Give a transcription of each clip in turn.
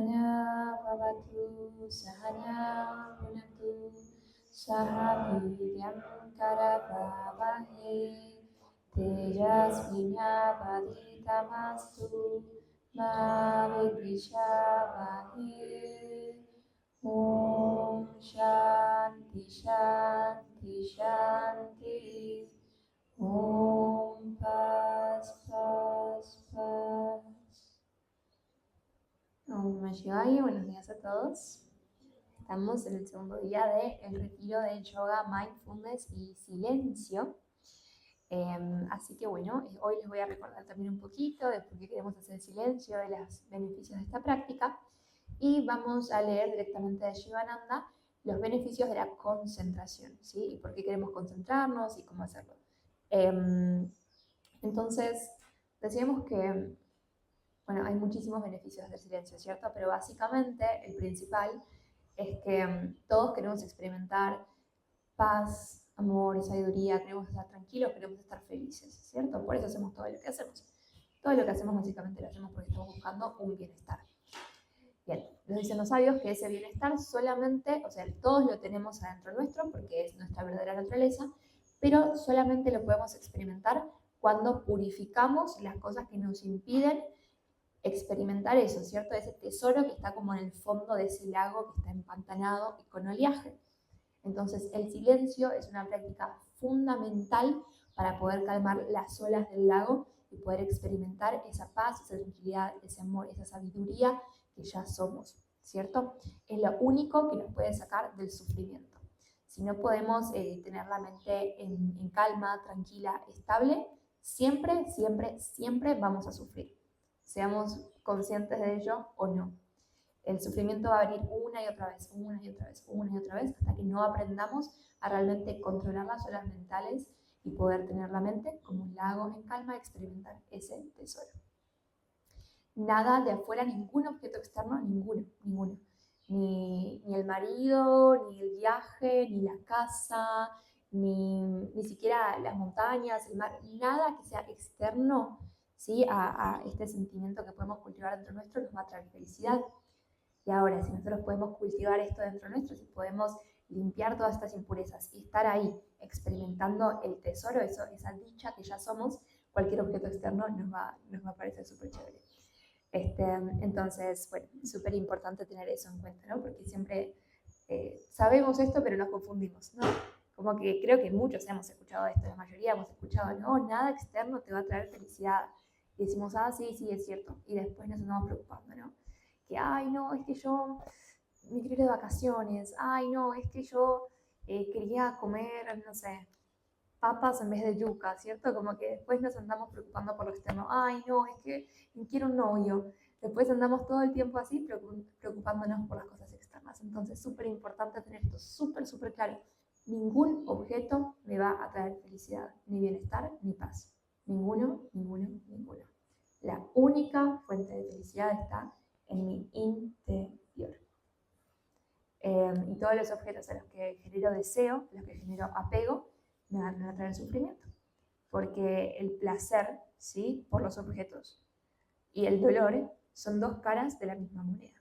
Sahana Bhavatu Sahana Punatu Saha Vidyam Karavavahe Tejasvinavaditamastu Ma Vidvishavavahe. Om Shanti Shanti Shanti. Om Paz Paz Paz. Om Namah Shivaya. Buenos días a todos. Estamos en el segundo día del retiro de yoga, mindfulness y silencio. Así que bueno, hoy les voy a recordar también un poquito de por qué queremos hacer silencio, de los beneficios de esta práctica. Y vamos a leer directamente de Shivananda los beneficios de la concentración, ¿sí? Y por qué queremos concentrarnos y cómo hacerlo. Entonces, decíamos que, bueno, hay muchísimos beneficios del silencio, ¿cierto? Pero básicamente el principal es que todos queremos experimentar paz, amor y sabiduría, queremos estar tranquilos, queremos estar felices, ¿cierto? Por eso hacemos todo lo que hacemos. Todo lo que hacemos básicamente lo hacemos porque estamos buscando un bienestar. Bien, nos dicen los sabios que ese bienestar solamente, o sea, todos lo tenemos adentro nuestro porque es nuestra verdadera naturaleza, pero solamente lo podemos experimentar cuando purificamos las cosas que nos impiden experimentar eso, ¿cierto? Ese tesoro que está como en el fondo de ese lago que está empantanado y con oleaje. Entonces, el silencio es una práctica fundamental para poder calmar las olas del lago y poder experimentar esa paz, esa tranquilidad, ese amor, esa sabiduría que ya somos, ¿cierto? Es lo único que nos puede sacar del sufrimiento. Si no podemos tener la mente en calma, tranquila, estable, siempre, siempre, siempre vamos a sufrir. Seamos conscientes de ello o no. El sufrimiento va a venir una y otra vez, una y otra vez, una y otra vez, hasta que no aprendamos a realmente controlar las olas mentales y poder tener la mente como un lago en calma y experimentar ese tesoro. Nada de afuera, ningún objeto externo, ninguno. Ni el marido, ni el viaje, ni la casa, ni siquiera las montañas, el mar, nada que sea externo, ¿sí? a este sentimiento que podemos cultivar dentro nuestro nos va a traer felicidad. Y ahora, si nosotros podemos cultivar esto dentro nuestro, si podemos limpiar todas estas impurezas y estar ahí experimentando el tesoro, esa dicha que ya somos, cualquier objeto externo nos va a parecer súper chévere. Entonces, bueno, es súper importante tener eso en cuenta, ¿no? Porque siempre sabemos esto, pero nos confundimos, ¿no? Como que creo que muchos hemos escuchado esto, la mayoría hemos escuchado, no, nada externo te va a traer felicidad. Y decimos, sí, es cierto. Y después nos andamos preocupando, ¿no? Que, ay, no, es que yo me quiero ir de vacaciones, ay, no, es que yo quería comer, no sé, papas en vez de yuca, ¿cierto? Como que después nos andamos preocupando por lo externo, ay, no, es que quiero un novio. Después andamos todo el tiempo así preocupándonos por las cosas externas. Entonces, súper importante tener esto súper claro. Ningún objeto me va a traer felicidad, ni bienestar, ni paz. Ninguno. La única fuente de felicidad está en mi interior. Y todos los objetos a los que genero deseo, a los que genero apego, me van a traer sufrimiento. Porque el placer, ¿sí?, por los objetos y el dolor son dos caras de la misma moneda.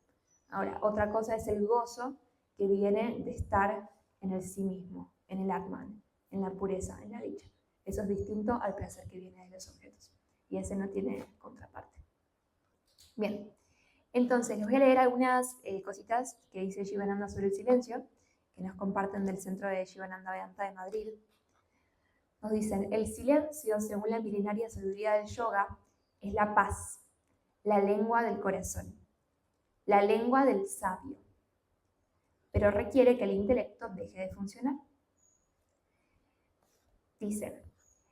Ahora, otra cosa es el gozo que viene de estar en el sí mismo, en el Atman, en la pureza, en la dicha. Eso es distinto al placer que viene de los objetos. Y ese no tiene contraparte. Bien, entonces les voy a leer algunas cositas que dice Shivananda sobre el silencio, que nos comparten del Centro de Shivananda Vedanta de Madrid. Nos dicen, el silencio, según la milenaria sabiduría del yoga, es la paz, la lengua del corazón, la lengua del sabio, pero requiere que el intelecto deje de funcionar. Dicen,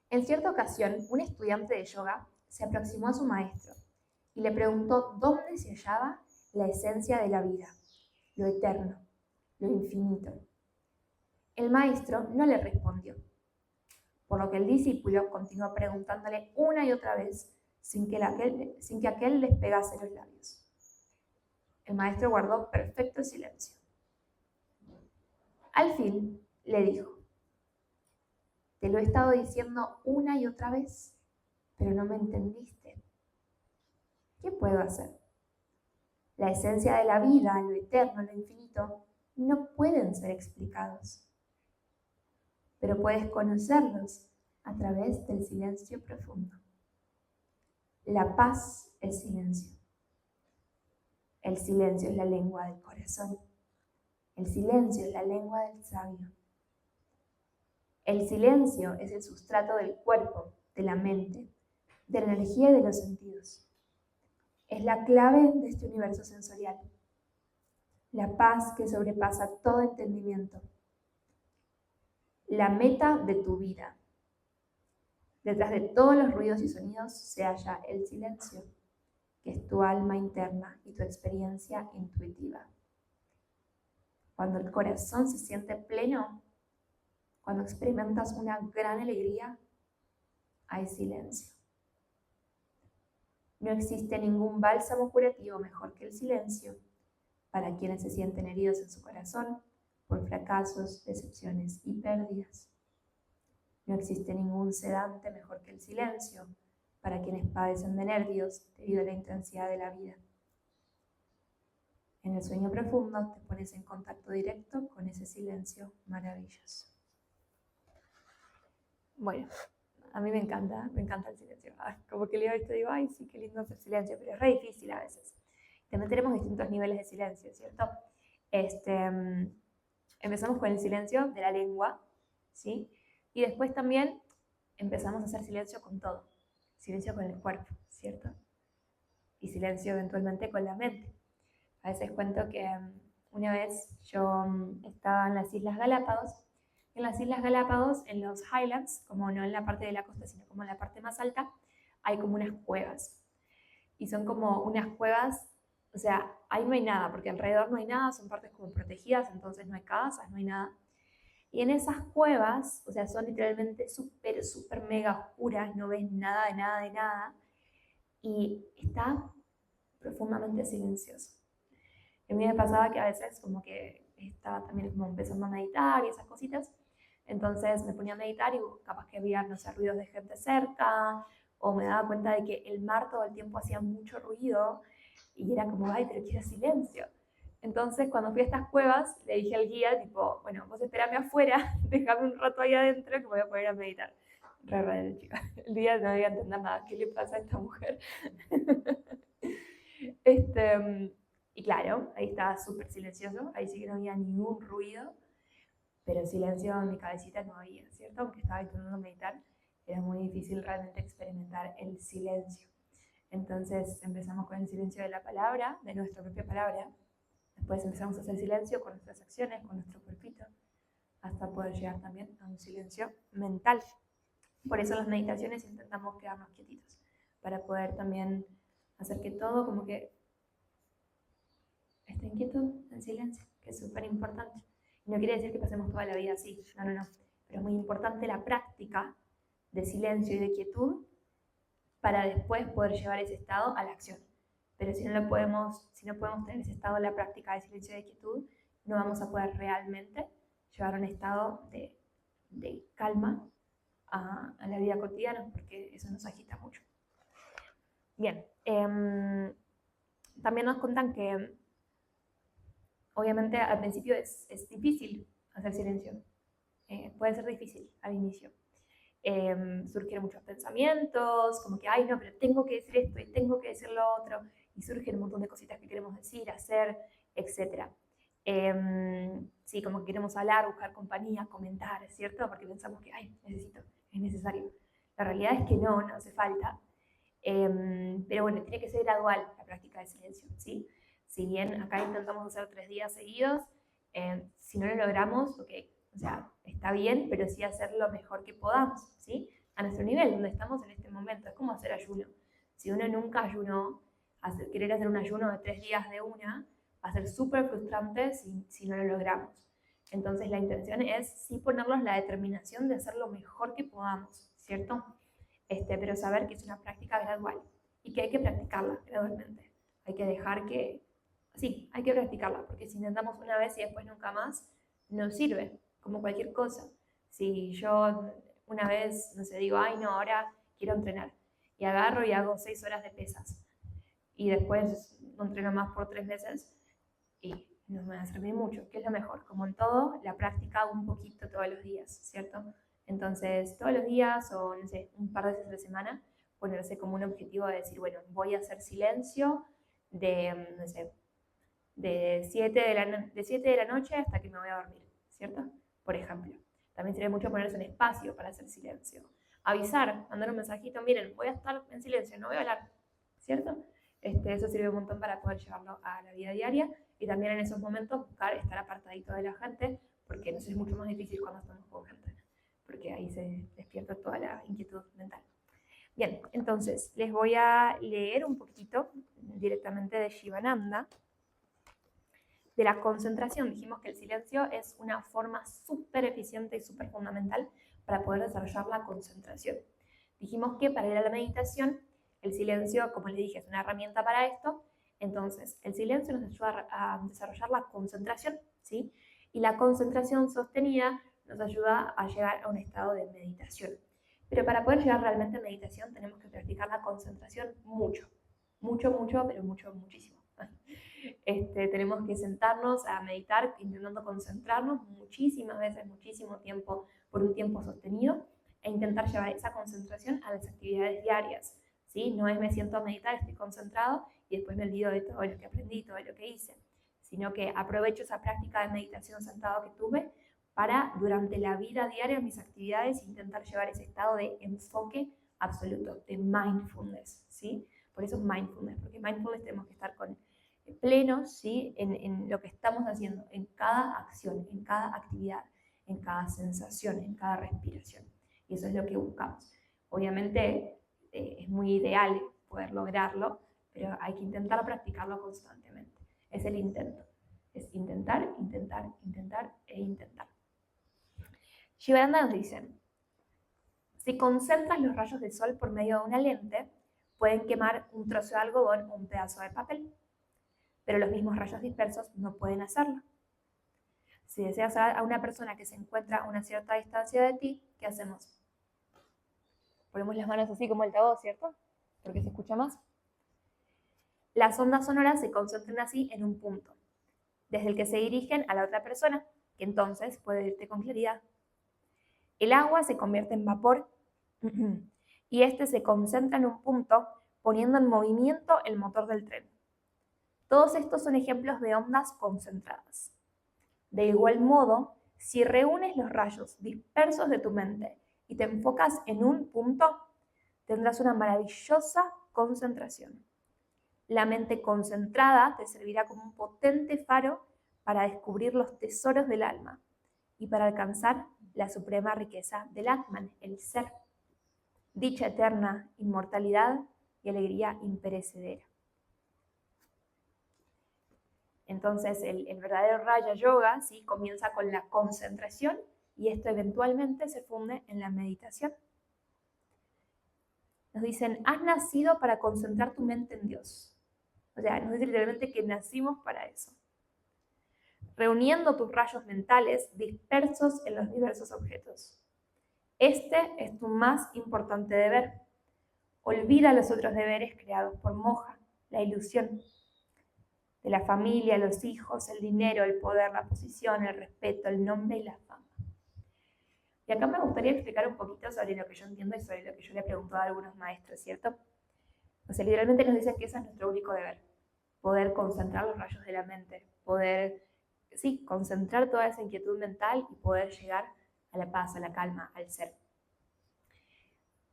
en cierta ocasión, un estudiante de yoga se aproximó a su maestro y le preguntó dónde se hallaba la esencia de la vida, lo eterno, lo infinito. El maestro no le respondió, por lo que el discípulo continuó preguntándole una y otra vez sin que aquel despegase los labios. El maestro guardó perfecto silencio. Al fin le dijo, te lo he estado diciendo una y otra vez, pero no me entendiste. ¿Qué puedo hacer? La esencia de la vida, lo eterno, lo infinito, no pueden ser explicados, pero puedes conocerlos a través del silencio profundo. La paz es silencio. El silencio es la lengua del corazón. El silencio es la lengua del sabio. El silencio es el sustrato del cuerpo, de la mente, de la energía y de los sentidos. Es la clave de este universo sensorial. La paz que sobrepasa todo entendimiento. La meta de tu vida. Detrás de todos los ruidos y sonidos se halla el silencio, que es tu alma interna y tu experiencia intuitiva. Cuando el corazón se siente pleno, cuando experimentas una gran alegría, hay silencio. No existe ningún bálsamo curativo mejor que el silencio para quienes se sienten heridos en su corazón por fracasos, decepciones y pérdidas. No existe ningún sedante mejor que el silencio para quienes padecen de nervios debido a la intensidad de la vida. En el sueño profundo te pones en contacto directo con ese silencio maravilloso. Bueno, a mí me encanta el silencio. Como que leo esto y digo, ay, sí, qué lindo hacer silencio, pero es re difícil a veces. Te meteremos distintos niveles de silencio, ¿cierto? Empezamos con el silencio de la lengua, ¿sí? Y después también empezamos a hacer silencio con todo. Silencio con el cuerpo, ¿cierto? Y silencio eventualmente con la mente. A veces cuento que una vez yo estaba en las Islas Galápagos. En las Islas Galápagos, en los Highlands, como no en la parte de la costa, sino como en la parte más alta, hay como unas cuevas. Y son como unas cuevas, o sea, ahí no hay nada, porque alrededor no hay nada, son partes como protegidas, entonces no hay casas, no hay nada. Y en esas cuevas, o sea, son literalmente súper, súper mega oscuras, no ves nada de nada de nada, y está profundamente silencioso. A mí me pasaba que a veces como que estaba también como empezando a meditar y esas cositas, entonces me ponía a meditar y capaz que había, no sé, ruidos de gente cerca, o me daba cuenta de que el mar todo el tiempo hacía mucho ruido, y era como, ay, pero quiero silencio. Entonces, cuando fui a estas cuevas, le dije al guía, tipo, bueno, vos espérame afuera, déjame un rato ahí adentro que me voy a poner a meditar. Re, chica. El día no debía entender nada. ¿Qué le pasa a esta mujer? Y claro, ahí estaba súper silencioso, ahí sí que no había ningún ruido, pero silencio en mi cabecita no había, ¿cierto? Aunque estaba intentando meditar, era muy difícil realmente experimentar el silencio. Entonces empezamos con el silencio de la palabra, de nuestra propia palabra. Después empezamos a hacer silencio con nuestras acciones, con nuestro cuerpito, hasta poder llegar también a un silencio mental. Por eso en las meditaciones intentamos quedarnos quietitos, para poder también hacer que todo como que esté quieto, en silencio, que es súper importante. Y no quiere decir que pasemos toda la vida así, no. Pero es muy importante la práctica de silencio y de quietud para después poder llevar ese estado a la acción. Pero si no podemos tener ese estado en la práctica de silencio y de quietud, no vamos a poder realmente llevar un estado de calma a la vida cotidiana, porque eso nos agita mucho. Bien, también nos contan que obviamente al principio es difícil hacer silencio, puede ser difícil al inicio. Surgieron muchos pensamientos, como que, ay no, pero tengo que decir esto y tengo que decir lo otro, y surgen un montón de cositas que queremos decir, hacer, etc. Sí, como que queremos hablar, buscar compañía, comentar, ¿cierto? Porque pensamos que, ay, es necesario. La realidad es que no hace falta. Pero bueno, tiene que ser gradual la práctica del silencio, ¿sí? Si bien acá intentamos hacer 3 días seguidos, si no lo logramos, ok, o sea, está bien, pero sí hacer lo mejor que podamos, ¿sí? A nuestro nivel, donde estamos en este momento. Es como hacer ayuno. Si uno nunca ayunó, querer hacer un ayuno de 3 días de una, va a ser súper frustrante si no lo logramos. Entonces la intención es sí ponernos la determinación de hacer lo mejor que podamos, ¿cierto? Pero saber que es una práctica gradual y que hay que practicarla gradualmente. Hay que dejar que, sí, hay que practicarla, porque si intentamos una vez y después nunca más, no sirve, como cualquier cosa. Si yo una vez, no sé, digo, ay no, ahora quiero entrenar, y agarro y hago 6 horas de pesas, y después no entreno más por 3 meses y no me va a servir mucho. ¿Qué es lo mejor? Como en todo, la práctica un poquito todos los días, ¿cierto? Entonces, todos los días o, no sé, un par de veces a la semana, ponerse como un objetivo de decir, bueno, voy a hacer silencio de, no sé, de 7 de la noche hasta que me voy a dormir, ¿cierto? Por ejemplo. También sirve mucho ponerse un espacio para hacer silencio. Avisar, mandar un mensajito, miren, voy a estar en silencio, no voy a hablar, ¿cierto? Eso sirve un montón para poder llevarlo a la vida diaria y también en esos momentos buscar estar apartadito de la gente, porque no sé, es mucho más difícil cuando estamos con gente, porque ahí se despierta toda la inquietud mental. Bien, entonces les voy a leer un poquito directamente de Shivananda, de la concentración. Dijimos que el silencio es una forma súper eficiente y súper fundamental para poder desarrollar la concentración. Dijimos que para ir a la meditación, el silencio, como les dije, es una herramienta para esto. Entonces, el silencio nos ayuda a desarrollar la concentración, ¿sí? Y la concentración sostenida nos ayuda a llegar a un estado de meditación. Pero para poder llegar realmente a meditación tenemos que practicar la concentración mucho, pero muchísimo. Tenemos que sentarnos a meditar intentando concentrarnos muchísimas veces, muchísimo tiempo, por un tiempo sostenido, e intentar llevar esa concentración a las actividades diarias, ¿sí? No es me siento a meditar, estoy concentrado y después me olvido de todo lo que aprendí, todo lo que hice, sino que aprovecho esa práctica de meditación sentado que tuve para durante la vida diaria, mis actividades, intentar llevar ese estado de enfoque absoluto, de mindfulness, ¿sí? Por eso es mindfulness, porque mindfulness tenemos que estar con plenos, ¿sí? En lo que estamos haciendo, en cada acción, en cada actividad, en cada sensación, en cada respiración. Y eso es lo que buscamos. Obviamente es muy ideal poder lograrlo, pero hay que intentar practicarlo constantemente. Es el intento. Es intentar, intentar, intentar e intentar. Shivananda nos dice, si concentras los rayos del sol por medio de una lente, pueden quemar un trozo de algodón o un pedazo de papel, pero los mismos rayos dispersos no pueden hacerlo. Si deseas a una persona que se encuentra a una cierta distancia de ti, ¿qué hacemos? Ponemos las manos así como altavoz, ¿cierto? Porque se escucha más. Las ondas sonoras se concentran así en un punto, desde el que se dirigen a la otra persona, que entonces puede oírte con claridad. El agua se convierte en vapor y este se concentra en un punto, poniendo en movimiento el motor del tren. Todos estos son ejemplos de ondas concentradas. De igual modo, si reúnes los rayos dispersos de tu mente y te enfocas en un punto, tendrás una maravillosa concentración. La mente concentrada te servirá como un potente faro para descubrir los tesoros del alma y para alcanzar la suprema riqueza del Atman, el ser, dicha eterna inmortalidad y alegría imperecedera. Entonces, el verdadero Raja Yoga, ¿sí?, comienza con la concentración y esto eventualmente se funde en la meditación. Nos dicen, has nacido para concentrar tu mente en Dios. O sea, nos dice literalmente que nacimos para eso. Reuniendo tus rayos mentales dispersos en los diversos objetos. Este es tu más importante deber. Olvida los otros deberes creados por Moja, la ilusión de la familia, los hijos, el dinero, el poder, la posición, el respeto, el nombre y la fama. Y acá me gustaría explicar un poquito sobre lo que yo entiendo y sobre lo que yo le he preguntado a algunos maestros, ¿cierto? O sea, literalmente nos dicen que ese es nuestro único deber, poder concentrar los rayos de la mente, poder, sí, concentrar toda esa inquietud mental y poder llegar a la paz, a la calma, al ser.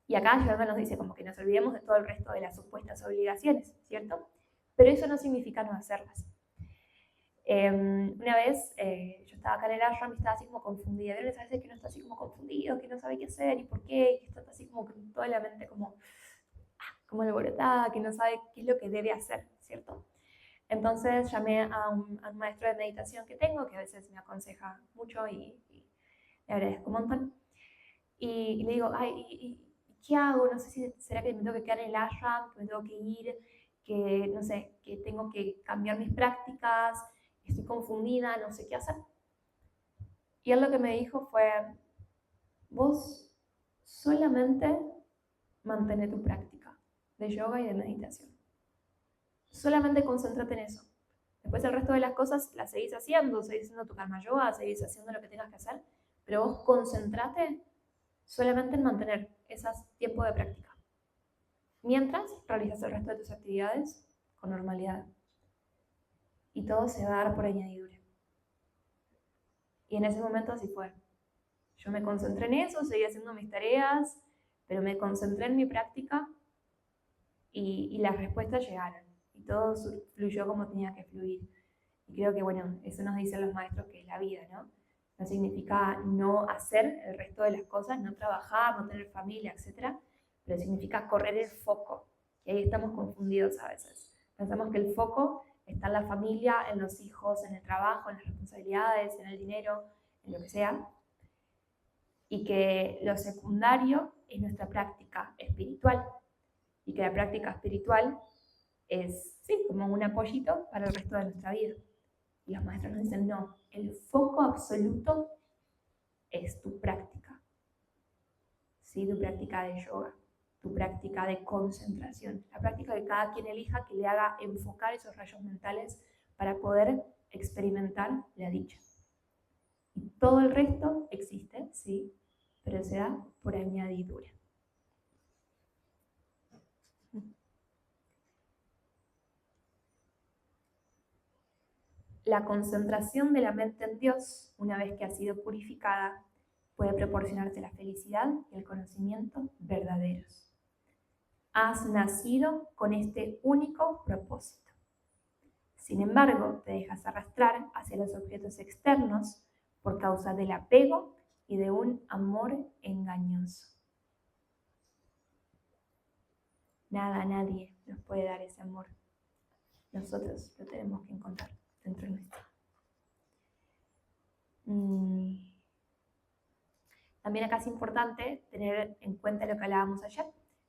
Y acá Yoga nos dice como que nos olvidemos de todo el resto de las supuestas obligaciones, ¿cierto? Pero eso no significa no hacerlas. Una vez yo estaba acá en el ashram y estaba así como confundida. ¿Vieron esas veces que uno está así como confundido, que no sabe qué hacer y por qué? Que está así como con toda la mente como alborotada, que no sabe qué es lo que debe hacer, ¿cierto? Entonces llamé a un maestro de meditación que tengo, que a veces me aconseja mucho y le agradezco un montón. Y le digo, ay, ¿qué hago? No sé si será que me tengo que quedar en el ashram, que me tengo que ir, que no sé, que tengo que cambiar mis prácticas, estoy confundida, no sé qué hacer. Y él lo que me dijo fue, vos solamente mantén tu práctica de yoga y de meditación. solamente concéntrate en eso. Después el resto de las cosas las seguís haciendo tu karma yoga, seguís haciendo lo que tengas que hacer, pero vos concentrate solamente en mantener esos tiempos de práctica. Mientras realizas el resto de tus actividades con normalidad. Y todo se va a dar por añadidura. Y en ese momento así fue. Yo me concentré en eso, seguí haciendo mis tareas, pero me concentré en mi práctica y las respuestas llegaron. Y todo fluyó como tenía que fluir. Y creo que, bueno, eso nos dicen los maestros que es la vida, ¿no? No significa no hacer el resto de las cosas, no trabajar, no tener familia, etc. Pero significa correr el foco. Y ahí estamos confundidos a veces. Pensamos que el foco está en la familia, en los hijos, en el trabajo, en las responsabilidades, en el dinero, en lo que sea. Y que lo secundario es nuestra práctica espiritual. Y que la práctica espiritual es, sí, como un apoyito para el resto de nuestra vida. Y los maestros nos dicen, no, el foco absoluto es tu práctica. ¿Sí? Tu práctica de yoga, tu práctica de concentración, la práctica que cada quien elija que le haga enfocar esos rayos mentales para poder experimentar la dicha. Y todo el resto existe, sí, pero se da por añadidura. La concentración de la mente en Dios, una vez que ha sido purificada, puede proporcionarte la felicidad y el conocimiento verdaderos. Has nacido con este único propósito. Sin embargo, te dejas arrastrar hacia los objetos externos por causa del apego y de un amor engañoso. Nada, nadie nos puede dar ese amor. Nosotros lo tenemos que encontrar dentro de nuestro. También acá es importante tener en cuenta lo que hablábamos ayer,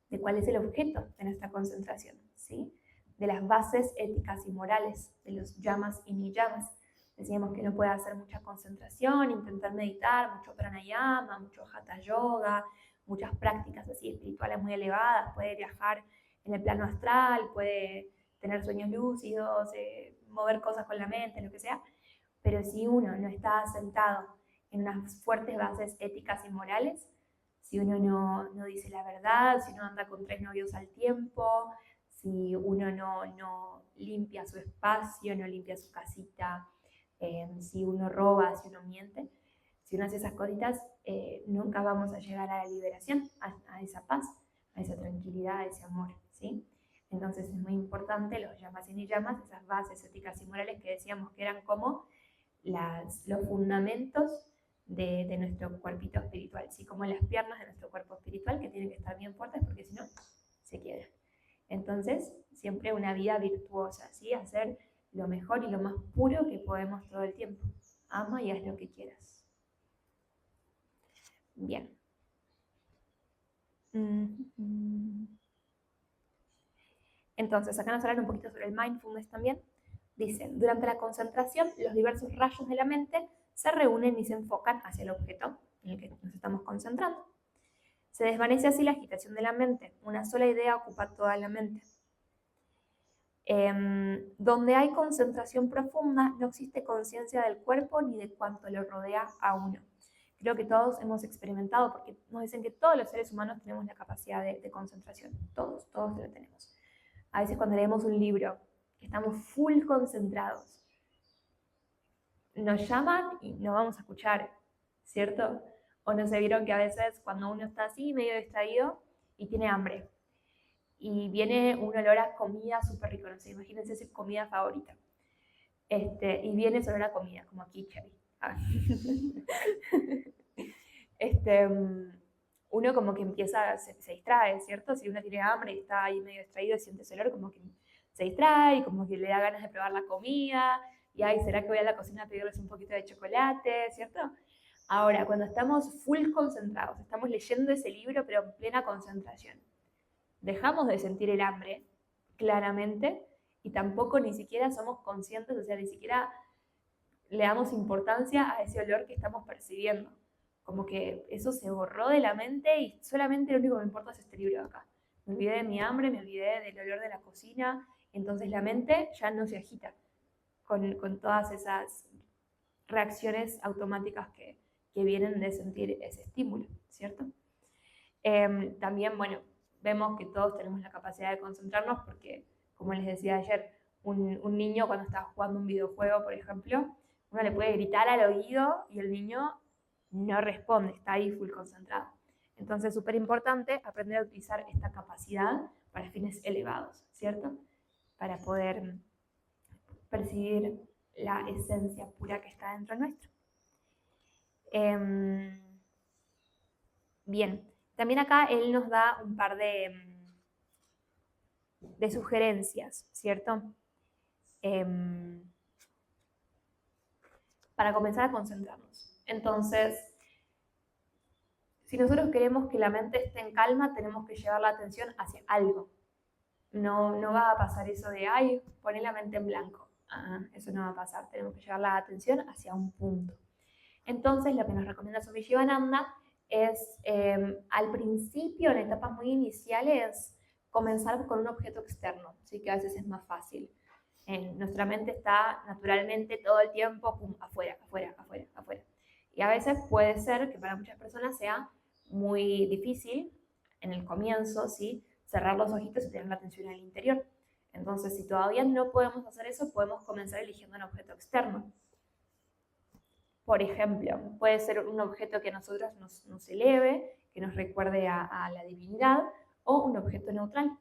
de cuál es el objeto de nuestra concentración, ¿sí? De las bases éticas y morales, de los yamas y niyamas. Decíamos que no puede hacer mucha concentración, intentar meditar, mucho pranayama, mucho hatha yoga, muchas prácticas así espirituales muy elevadas, puede viajar en el plano astral, puede tener sueños lúcidos, mover cosas con la mente, lo que sea, pero si uno no está sentado en unas fuertes bases éticas y morales, si uno no dice la verdad, si uno anda con 3 novios al tiempo, si uno no limpia su espacio, no limpia su casita, si uno roba, si uno miente, si uno hace esas cositas, nunca vamos a llegar a la liberación, a esa paz, a esa tranquilidad, a ese amor, ¿sí? Entonces es muy importante los yamas y niyamas, esas bases éticas y morales que decíamos que eran como los fundamentos de nuestro cuerpito espiritual, ¿sí? Como las piernas de nuestro cuerpo espiritual, que tienen que estar bien fuertes porque si no, se quiebran. Entonces, siempre una vida virtuosa, ¿sí? Hacer lo mejor y lo más puro que podemos todo el tiempo. Ama y haz lo que quieras. Bien. Entonces, acá nos hablan un poquito sobre el mindfulness también. Dicen, durante la concentración, los diversos rayos de la mente se reúnen y se enfocan hacia el objeto en el que nos estamos concentrando. Se desvanece así la agitación de la mente. Una sola idea ocupa toda la mente. Donde hay concentración profunda, no existe conciencia del cuerpo ni de cuánto lo rodea a uno. Creo que todos hemos experimentado, porque nos dicen que todos los seres humanos tenemos la capacidad de concentración. Todos lo tenemos. A veces cuando leemos un libro, estamos full concentrados, nos llaman y nos vamos a escuchar, ¿cierto? O no se vieron que a veces cuando uno está así, medio distraído y tiene hambre, y viene un olor a comida súper rico, no sé, imagínense esa comida favorita, y viene ese olor a comida, como aquí, Cherry. Uno como que empieza, se distrae, ¿cierto? Si uno tiene hambre y está ahí medio distraído y siente ese olor, como que se distrae, como que le da ganas de probar la comida, y ay, ¿será que voy a la cocina a pedirles un poquito de chocolate, ¿cierto? Ahora, cuando estamos full concentrados, estamos leyendo ese libro, pero en plena concentración, dejamos de sentir el hambre, claramente, y tampoco ni siquiera somos conscientes, o sea, ni siquiera le damos importancia a ese olor que estamos percibiendo. Como que eso se borró de la mente y solamente lo único que me importa es este libro de acá. Me olvidé de mi hambre, me olvidé del olor de la cocina Entonces la mente ya no se agita con todas esas reacciones automáticas que vienen de sentir ese estímulo, ¿cierto? También, bueno, vemos que todos tenemos la capacidad de concentrarnos porque, como les decía ayer, un niño cuando está jugando un videojuego, por ejemplo, uno le puede gritar al oído y el niño no responde, está ahí full concentrado. Entonces es súper importante aprender a utilizar esta capacidad para fines elevados, ¿cierto? Para poder percibir la esencia pura que está dentro nuestro. Bien, también acá él nos da un par de sugerencias, ¿cierto? Para comenzar a concentrarnos. Entonces, si nosotros queremos que la mente esté en calma, tenemos que llevar la atención hacia algo. No va a pasar eso de, ay, poné la mente en blanco. Eso no va a pasar. Tenemos que llevar la atención hacia un punto. Entonces, lo que nos recomienda Swami Shivananda es, al principio, en etapas muy iniciales, comenzar con un objeto externo, ¿sí? Que a veces es más fácil. Nuestra mente está naturalmente todo el tiempo afuera, afuera, afuera, afuera. Y a veces puede ser que para muchas personas sea muy difícil en el comienzo, ¿sí? Cerrar los ojitos y tener la atención en el interior. Entonces, si todavía no podemos hacer eso, podemos comenzar eligiendo un objeto externo. Por ejemplo, puede ser un objeto que a nosotros nos eleve, que nos recuerde a la divinidad, o un objeto neutral.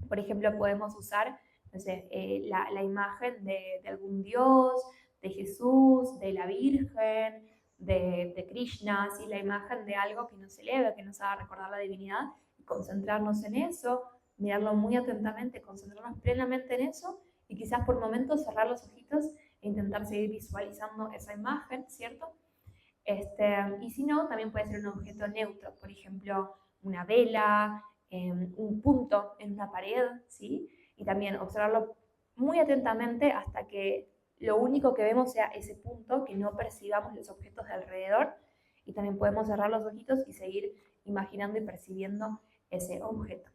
Por ejemplo, podemos usar, no sé, la imagen de algún dios, de Jesús, de la Virgen, de Krishna, ¿sí? La imagen de algo que nos eleve, que nos haga recordar la divinidad, y concentrarnos en eso, mirarlo muy atentamente, concentrarnos plenamente en eso, y quizás por momentos cerrar los ojitos e intentar seguir visualizando esa imagen, ¿cierto? Y si no, también puede ser un objeto neutro, por ejemplo, una vela, un punto en una pared, ¿sí? Y también observarlo muy atentamente hasta que lo único que vemos sea ese punto, que no percibamos los objetos de alrededor, y también podemos cerrar los ojitos y seguir imaginando y percibiendo ese objeto.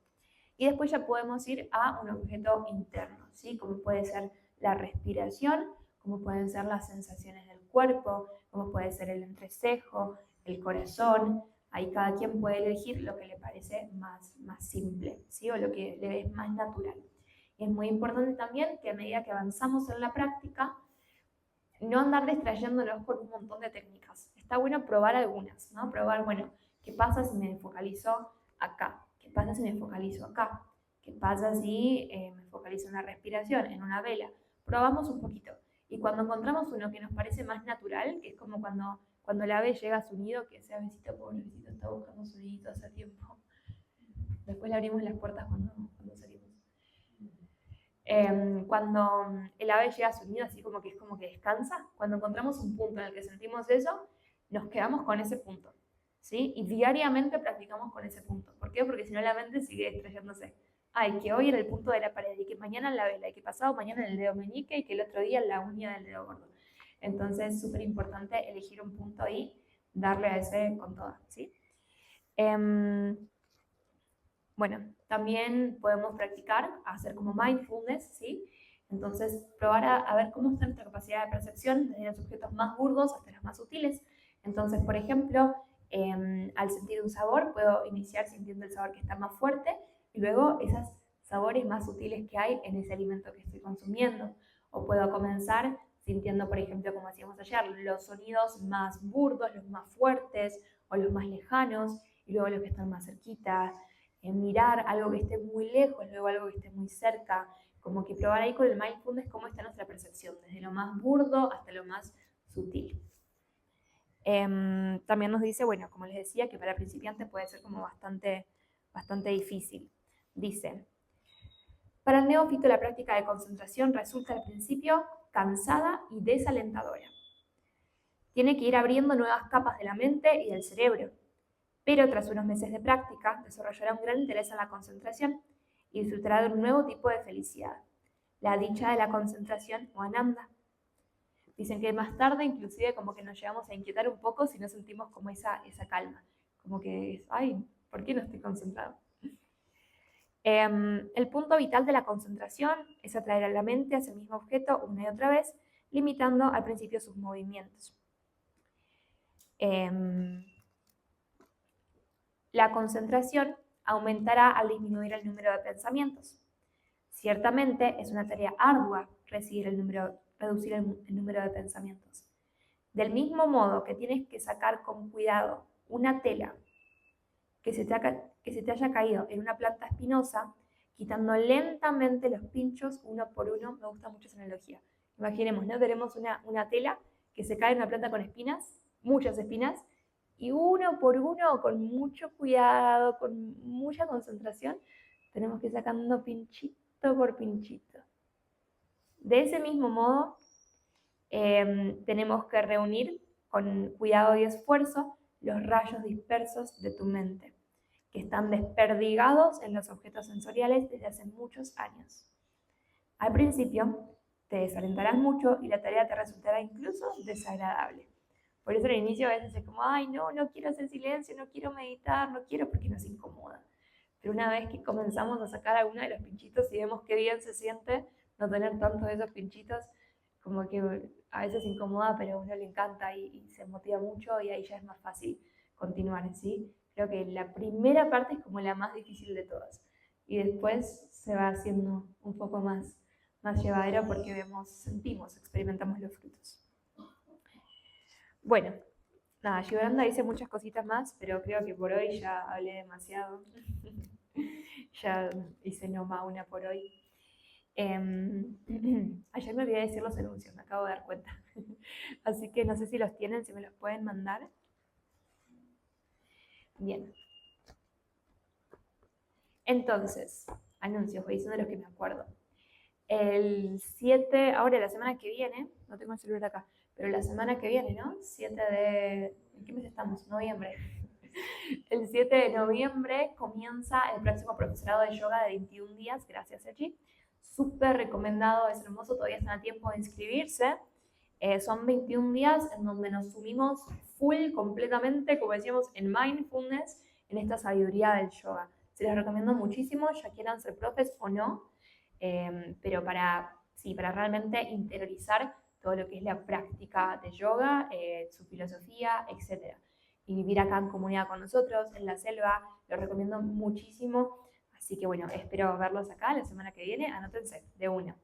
Y después ya podemos ir a un objeto interno, ¿sí? Como puede ser la respiración, como pueden ser las sensaciones del cuerpo, como puede ser el entrecejo, el corazón. Ahí cada quien puede elegir lo que le parece más simple, ¿sí? O lo que le es más natural. Y es muy importante también que a medida que avanzamos en la práctica, no andar distrayéndonos con un montón de técnicas. Está bueno probar algunas, ¿no? Probar, bueno, ¿qué pasa si me focalizo acá? ¿Qué pasa si me focalizo acá? ¿Qué pasa si me focalizo en la respiración, en una vela? Probamos un poquito. Y cuando encontramos uno que nos parece más natural, que es como cuando el ave llega a su nido, que ese avecito pobrecito está buscando su nidito hace tiempo. Después le abrimos las puertas cuando salimos. Cuando el ave llega a su nido, así como que es como que descansa, cuando encontramos un punto en el que sentimos eso, nos quedamos con ese punto, ¿sí? Y diariamente practicamos con ese punto. ¿Por qué? Porque si no la mente sigue distrayéndose. Ay, que hoy era el punto de la pared, y que mañana en la vela, y que pasado mañana en el dedo meñique, y que el otro día en la uña del dedo gordo. Entonces es súper importante elegir un punto y darle a ese con toda, ¿sí? Bueno, también podemos practicar, hacer como mindfulness, ¿sí? Entonces, probar a ver cómo está nuestra capacidad de percepción, desde los objetos más burdos hasta los más sutiles. Entonces, por ejemplo, al sentir un sabor, puedo iniciar sintiendo el sabor que está más fuerte y luego esos sabores más sutiles que hay en ese alimento que estoy consumiendo. O puedo comenzar sintiendo, por ejemplo, como hacíamos ayer, los sonidos más burdos, los más fuertes o los más lejanos, y luego los que están más cerquita. Mirar algo que esté muy lejos, luego algo que esté muy cerca, como que probar ahí con el mindfulness cómo está nuestra percepción, desde lo más burdo hasta lo más sutil. También nos dice, bueno, como les decía, que para principiantes puede ser como bastante difícil. Dice, para el neófito la práctica de concentración resulta al principio cansada y desalentadora. Tiene que ir abriendo nuevas capas de la mente y del cerebro, pero tras unos meses de práctica desarrollará un gran interés en la concentración y disfrutará de un nuevo tipo de felicidad, la dicha de la concentración o ananda. Dicen que más tarde inclusive como que nos llegamos a inquietar un poco si no sentimos como esa calma, como que es, ay, ¿por qué no estoy concentrado? El punto vital de la concentración es atraer a la mente hacia el mismo objeto una y otra vez, limitando al principio sus movimientos. La concentración aumentará al disminuir el número de pensamientos. Ciertamente es una tarea ardua reducir el número de pensamientos. Del mismo modo que tienes que sacar con cuidado una tela que se te haya caído en una planta espinosa, quitando lentamente los pinchos uno por uno. Me gusta mucho esa analogía. Imaginemos, ¿no? Tenemos una tela que se cae en una planta con espinas, muchas espinas, y uno por uno, con mucho cuidado, con mucha concentración, tenemos que ir sacando pinchito por pinchito. De ese mismo modo, tenemos que reunir con cuidado y esfuerzo los rayos dispersos de tu mente, que están desperdigados en los objetos sensoriales desde hace muchos años. Al principio, te desalentarás mucho y la tarea te resultará incluso desagradable. Por eso al inicio a veces es como, ay, no quiero hacer silencio, no quiero meditar, no quiero porque nos incomoda. Pero una vez que comenzamos a sacar alguno de los pinchitos y vemos qué bien se siente no tener tantos de esos pinchitos, como que a veces incomoda, pero a uno le encanta y se motiva mucho y ahí ya es más fácil continuar, ¿sí? Creo que la primera parte es como la más difícil de todas y después se va haciendo un poco más llevadero porque sentimos, experimentamos los frutos. Bueno, nada, Yolanda dice muchas cositas más, pero creo que por hoy ya hablé demasiado. Ya hice nomás una por hoy. Ayer me olvidé decir los anuncios, me acabo de dar cuenta. Así que no sé si los tienen, si me los pueden mandar. Bien. Entonces, anuncios, voy diciendo los que me acuerdo. El 7, ahora la semana que viene, no tengo el celular acá, pero la semana que viene, ¿no? 7 de... ¿En qué mes estamos? Noviembre. El 7 de noviembre comienza el próximo profesorado de yoga de 21 días, gracias Sergi. Súper recomendado, es hermoso, todavía están a tiempo de inscribirse. Son 21 días en donde nos sumimos full, completamente, como decíamos, en mindfulness, en esta sabiduría del yoga. Se les recomiendo muchísimo, ya quieran ser profes o no, pero para realmente interiorizar todo lo que es la práctica de yoga, su filosofía, etc. Y vivir acá en comunidad con nosotros, en la selva, lo recomiendo muchísimo. Así que bueno, espero verlos acá la semana que viene, anótense de una.